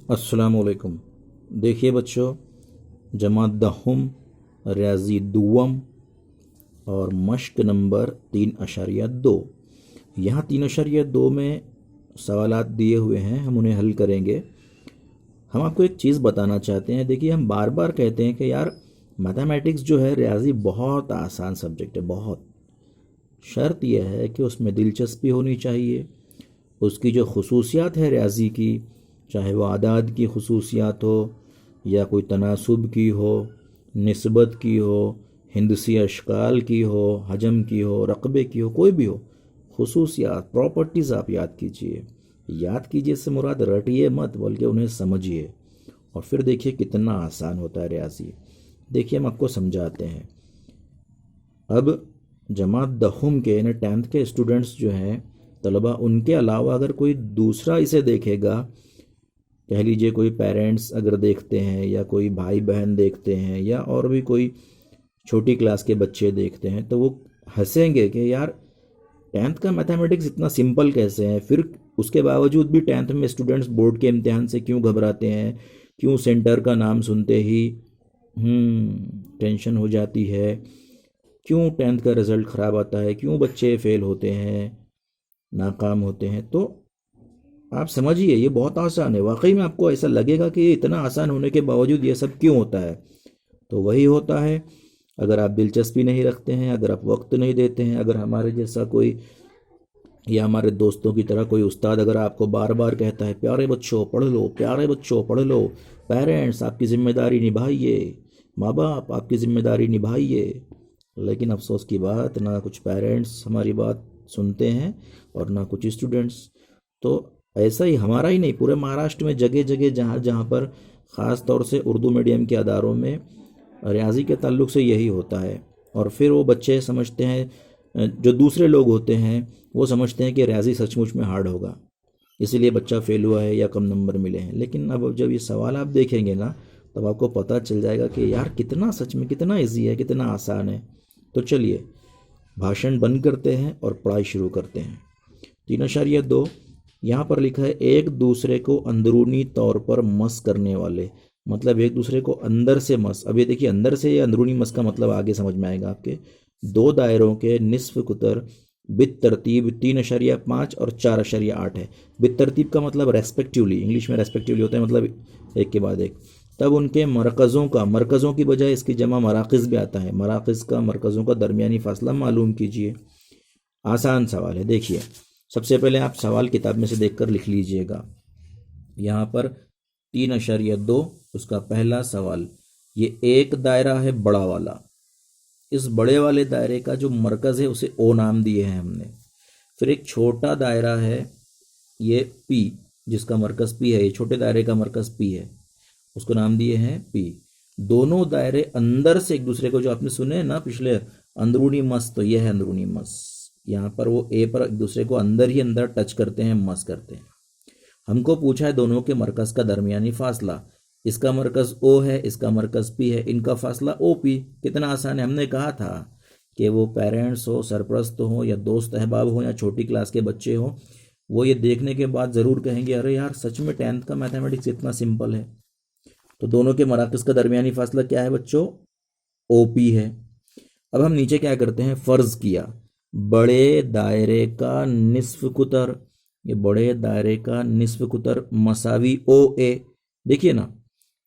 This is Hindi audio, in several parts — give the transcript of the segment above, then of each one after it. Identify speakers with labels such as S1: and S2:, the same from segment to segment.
S1: अस्सलाम वालेकुम। देखिए बच्चों, जमात दहुम रियाजी दुवम और मश्क नंबर 3.2। यहाँ 3.2 में सवालात दिए हुए हैं, हम उन्हें हल करेंगे। हम आपको एक चीज़ बताना चाहते हैं। देखिए, हम बार बार कहते हैं कि यार मैथमेटिक्स जो है, रियाजी बहुत आसान सब्जेक्ट है। बहुत शर्त यह है कि उसमें दिलचस्पी होनी चाहिए। उसकी जो खसूसियात है रियाजी की, चाहे वो आदाद की खसूसियात हो या कोई तनासुब की हो, निस्बत की हो, हिंदसी अशकाल की हो, हजम की हो, रकबे की हो, कोई भी हो, खसूसियात प्रॉपर्टीज़ आप याद कीजिए। याद कीजिए से मुराद रटिए मत, बल्कि उन्हें समझिए और फिर देखिए कितना आसान होता है रियाजी। देखिए, हम आपको समझाते हैं। अब जमात दहुम के यानी 10th के स्टूडेंट्स जो हैं तलबा, उनके अलावा अगर कोई दूसरा इसे देखेगा, कह लीजिए कोई पेरेंट्स अगर देखते हैं या कोई भाई बहन देखते हैं या और भी कोई छोटी क्लास के बच्चे देखते हैं, तो वो हंसेंगे कि यार 10th का मैथमेटिक्स इतना सिंपल कैसे है। फिर उसके बावजूद भी 10th में स्टूडेंट्स बोर्ड के इम्तिहान से क्यों घबराते हैं, क्यों सेंटर का नाम सुनते ही टेंशन हो जाती है, क्यों 10th का रिज़ल्ट ख़राब आता है, क्यों बच्चे फेल होते हैं, नाकाम होते हैं। तो आप समझिए, ये बहुत आसान है। वाकई में आपको ऐसा लगेगा कि ये इतना आसान होने के बावजूद ये सब क्यों होता है। तो वही होता है, अगर आप दिलचस्पी नहीं रखते हैं, अगर आप वक्त नहीं देते हैं, अगर हमारे जैसा कोई या हमारे दोस्तों की तरह कोई उस्ताद अगर आपको बार बार कहता है प्यारे बच्चों पढ़ लो, प्यारे बच्चों पढ़ लो, पेरेंट्स आपकी ज़िम्मेदारी निभाइए, माँ बाप आपकी ज़िम्मेदारी निभाइए, लेकिन अफसोस की बात, ना कुछ पेरेंट्स हमारी बात सुनते हैं और ना कुछ स्टूडेंट्स। तो ऐसा ही हमारा ही नहीं, पूरे महाराष्ट्र में जगह जगह जहाँ जहाँ पर ख़ास तौर से उर्दू मीडियम के अदारों में रियाजी के ताल्लुक से यही होता है। और फिर वो बच्चे समझते हैं, जो दूसरे लोग होते हैं वो समझते हैं कि रियाजी सचमुच में हार्ड होगा, इसीलिए बच्चा फेल हुआ है या कम नंबर मिले हैं। लेकिन अब जब ये सवाल आप देखेंगे ना, तब आपको पता चल जाएगा कि यार कितना सच में कितना इजी है, कितना आसान है। तो चलिए भाषण बंद करते हैं और पढ़ाई शुरू करते हैं। 3.2 यहाँ पर लिखा है, एक दूसरे को अंदरूनी तौर पर मस करने वाले, मतलब एक दूसरे को अंदर से मस। अब ये देखिए, अंदर से या अंदरूनी मस का मतलब आगे समझ में आएगा आपके। दो दायरों के निस्फ कुतर बित तरतीब 3.5 और 4.8 है। बित तरतीब का मतलब रेस्पेक्टिवली, इंग्लिश में रेस्पेक्टिवली होता है, मतलब एक के बाद एक। तब उनके मरकज़ों का, मरकज़ों की बजाय इसकी जमा मराकज़ भी आता है, मराकज़ का, मरकज़ों का दरमियानी फासला मालूम कीजिए। आसान सवाल है। देखिए, सबसे पहले आप सवाल किताब में से देखकर लिख लीजिएगा। यहाँ पर 3.2 उसका पहला सवाल, ये एक दायरा है बड़ा वाला। इस बड़े वाले दायरे का जो मरकज़ है उसे ओ नाम दिए हैं हमने। फिर एक छोटा दायरा है ये पी, जिसका मरकज़ पी है, ये छोटे दायरे का मरकज़ पी है, उसको नाम दिए हैं पी। दोनों दायरे अंदर से एक दूसरे को, जो आपने सुने ना पिछले, अंदरूनी मस, तो यह है अंदरूनी मस। यहाँ पर वो ए पर एक दूसरे को अंदर ही अंदर टच करते हैं, मस करते हैं। हमको पूछा है दोनों के मरकज़ का दरमियानी फासला। इसका मरकज़ ओ है, इसका मरकज़ पी है, इनका फासला ओ पी। कितना आसान है। हमने कहा था कि वो पेरेंट्स हो, सरपरस्त हो, या दोस्त अहबाब हो, या छोटी क्लास के बच्चे हो, वो ये देखने के बाद ज़रूर कहेंगे अरे यार सच में 10th का मैथमेटिक्स इतना सिंपल है। तो दोनों के मराकज़ का दरमियानी फासला क्या है बच्चों? ओ पी है। अब हम नीचे क्या करते हैं, फ़र्ज़ किया बड़े दायरे का निस्फ कुतर, ये बड़े दायरे का निस्फ कुतर मसावी ओ ए। देखिए ना,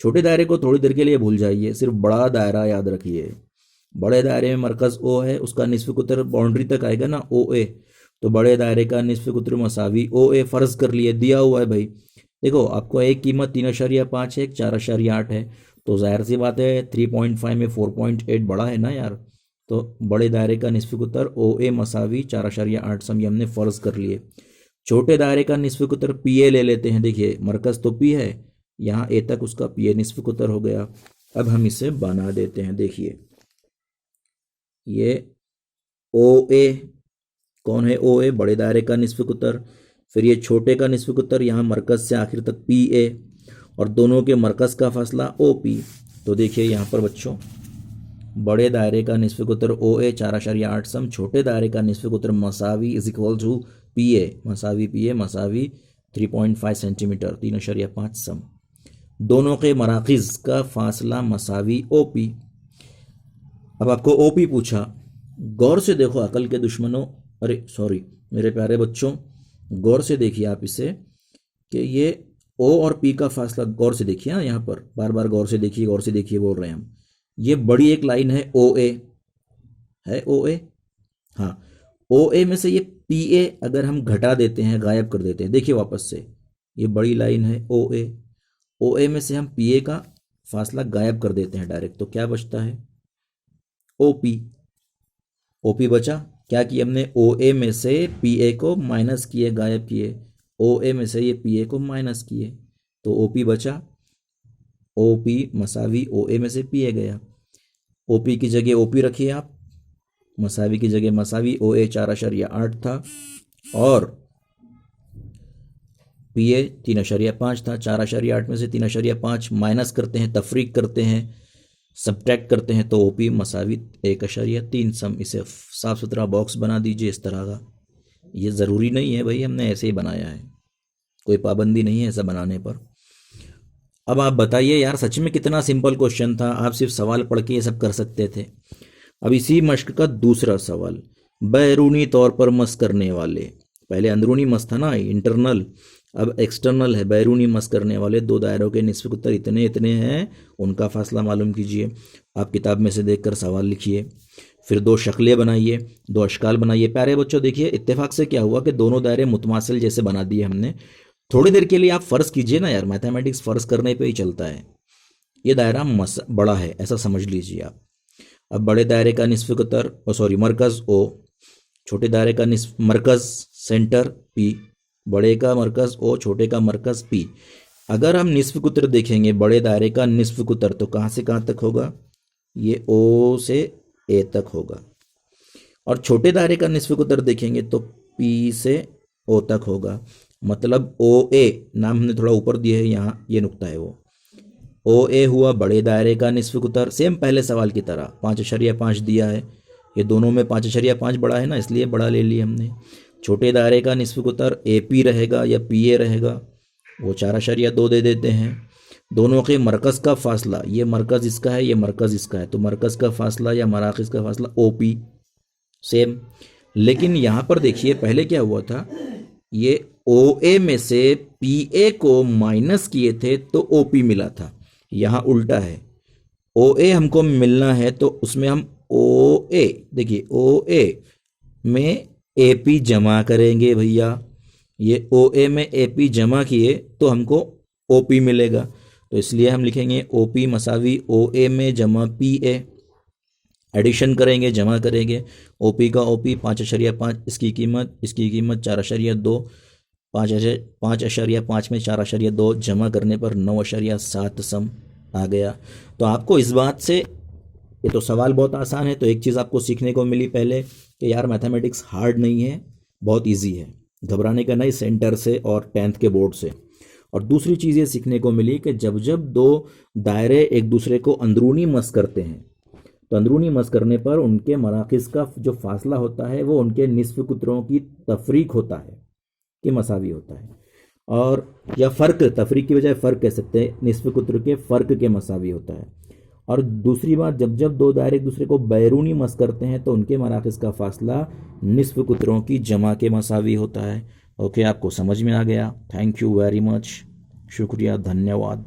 S1: छोटे दायरे को थोड़ी देर के लिए भूल जाइए, सिर्फ बड़ा दायरा याद रखिए। बड़े दायरे में मरकज़ ओ है, उसका निस्फ कुतर बाउंड्री तक आएगा ना, ओ ए। तो बड़े दायरे का निस्फ कुतर मसावी ओ ए, फ़र्ज़ कर लिए, दिया हुआ है भाई। देखो, आपको एक कीमत 3.5 है, एक 4.8 है, तो जाहिर सी बात है 3.5 में 4.8 बड़ा है ना यार। तो बड़े दायरे का निस्फ कुतर ओ ए मसावी 4.8 सम, ये हमने फ़र्ज़ कर लिए। छोटे दायरे का निस्फ कुतर पी ए ले लेते हैं। देखिए, मरकज़ तो पी है, यहाँ ए तक उसका पी ए निस्फ कुतर हो गया। अब हम इसे बना देते हैं। देखिए, ये ओ ए, कौन है ओ ए? बड़े दायरे का निस्फ कुतर। फिर ये छोटे का निस्फ कुतर, यहाँ मरकज़ से आखिर तक पी ए, और दोनों के मरकज़ का फासला ओ पी। तो देखिए यहाँ पर बच्चों, बड़े दायरे का निस्फ कुतर ओ ए 4.8 सम, छोटे दायरे का निस्फ कुतर मसावी is equal to p a, मसावी पी ए मसावी 3.5 सेंटीमीटर 3.5 सम। दोनों के मराकिज़ का फासला मसावी ओपी। अब आपको ओपी पूछा, गौर से देखो अकल के दुश्मनों, अरे सॉरी मेरे प्यारे बच्चों, गौर से देखिए आप इसे कि ये ओ और पी का फासला गौर से देखिए। हाँ, यहाँ पर बार बार गौर से देखिए, गौर से देखिए बोल रहे हैं हम। ये बड़ी एक लाइन है ओ ए, है ओ ए। हाँ, ओ ए में से ये पी ए अगर हम घटा देते हैं, गायब कर देते हैं, देखिए वापस से, ये बड़ी लाइन है ओ ए, ओ ए में से हम पी ए का फासला गायब कर देते हैं डायरेक्ट, तो क्या बचता है? O P. ओ पी बचा, क्या किया हमने? ओ ए में से पी ए को माइनस किए, गायब किए, ओ ए में से ये पी ए को माइनस किए, तो ओ पी बचा। ओ पी मसावी ओ ए में से पी ए गया, ओ पी की जगह ओ पी रखिए आप, मसावी की जगह मसावी, ओ ए 4.8 था और पी ए 3.5 था। 4.8 में से 3.5 माइनस करते हैं, तफरीक करते हैं, सब्ट्रैक्ट करते हैं, तो ओ पी मसावी 1.3 सम। इसे साफ सुथरा बॉक्स बना दीजिए इस तरह का। ये ज़रूरी नहीं है भाई, हमने ऐसे ही बनाया है, कोई पाबंदी नहीं है ऐसा बनाने पर। अब आप बताइए यार, सच में कितना सिंपल क्वेश्चन था, आप सिर्फ सवाल पढ़ के ये सब कर सकते थे। अब इसी मश्क का दूसरा सवाल, बैरूनी तौर पर मस करने वाले, पहले अंदरूनी मस था ना, इंटरनल, अब एक्सटर्नल है, बैरूनी मस करने वाले दो दायरों के निस्फ उत्तर इतने इतने हैं, उनका फासला मालूम कीजिए। आप किताब में से देखकर सवाल लिखिए, फिर दो शक्लें बनाइए, दो अशकाल बनाइए। प्यारे बच्चों देखिए, इत्तेफाक से क्या हुआ कि दोनों दायरे मुतमासिल जैसे बना दिए हमने। थोड़ी देर के लिए आप फ़र्ज़ कीजिए ना यार, मैथमेटिक्स फ़र्ज़ करने पे ही चलता है। ये दायरा बड़ा है ऐसा समझ लीजिए आप। अब बड़े दायरे का निस्फ कुतर, मरकज़ ओ, छोटे दायरे का निस्फ मरकज़ सेंटर पी, बड़े का मरकज़ ओ, छोटे का मरकज़ पी। अगर हम निस्फ कुतर देखेंगे, बड़े दायरे का निस्फ कुतर तो कहाँ से कहाँ तक होगा? ये ओ से ए तक होगा। और छोटे दायरे का निस्फ कुतर देखेंगे तो पी से ओ तक होगा। मतलब ओ ए, नाम हमने थोड़ा ऊपर दिया है, यहाँ ये नुक्ता है वो। ओ ए हुआ बड़े दायरे का निस्फ कुतर, सेम पहले सवाल की तरह 5.5 दिया है, ये दोनों में 5.5 बड़ा है ना, इसलिए बड़ा ले लिया हमने। छोटे दायरे का निस्फ कुतर ए पी रहेगा या पी ए रहेगा, वो 4.2 दे देते हैं। दोनों के मरकज़ का फासला, ये मरकज़ इसका है, ये मरकज़ इसका है, तो मरकज़ का फासला या मराकिज़ का फासला ओ पी सेम। लेकिन यहाँ पर देखिए पहले क्या हुआ था, ये ओ ए में से पी ए को माइनस किए थे तो ओ पी मिला था। यहाँ उल्टा है, ओ ए हमको मिलना है तो उसमें हम ओ ए, देखिए ओ ए में ए पी जमा करेंगे भैया, ये ओ ए में ए पी जमा किए तो हमको ओ पी मिलेगा, तो इसलिए हम लिखेंगे ओ पी मसावी ओ ए में जमा पी ए। एडिशन करेंगे, जमा करेंगे, ओ पी का ओ पी 5.5, इसकी कीमत 4.2, 5.5 में 4.2 जमा करने पर 9.7 सम आ गया। तो आपको इस बात से, ये तो सवाल बहुत आसान है, तो एक चीज़ आपको सीखने को मिली पहले कि यार मैथमेटिक्स हार्ड नहीं है, बहुत इजी है, घबराने का नहीं, सेंटर से और 10th के बोर्ड से। और दूसरी चीज़ ये सीखने को मिली कि जब जब दो दायरे एक दूसरे को अंदरूनी मस करते हैं, तो अंदरूनी मस करने पर उनके मराकिज़ का जो फासला होता है वो उनके निस्फ कुतरों की तफरीक होता है कि मसावी होता है, और या फ़र्क, तफरीक की बजाय फ़र्क कह सकते हैं, निस्फ कुतर के फ़र्क के मसावी होता है। और दूसरी बात, जब जब दो दायरे एक दूसरे को बैरूनी मस करते हैं तो उनके मराकिज़ का फासला निस्फ कुतरों की जमा के मसावी होता है। ओके, आपको समझ में आ गया। थैंक यू वेरी मच, शुक्रिया, धन्यवाद।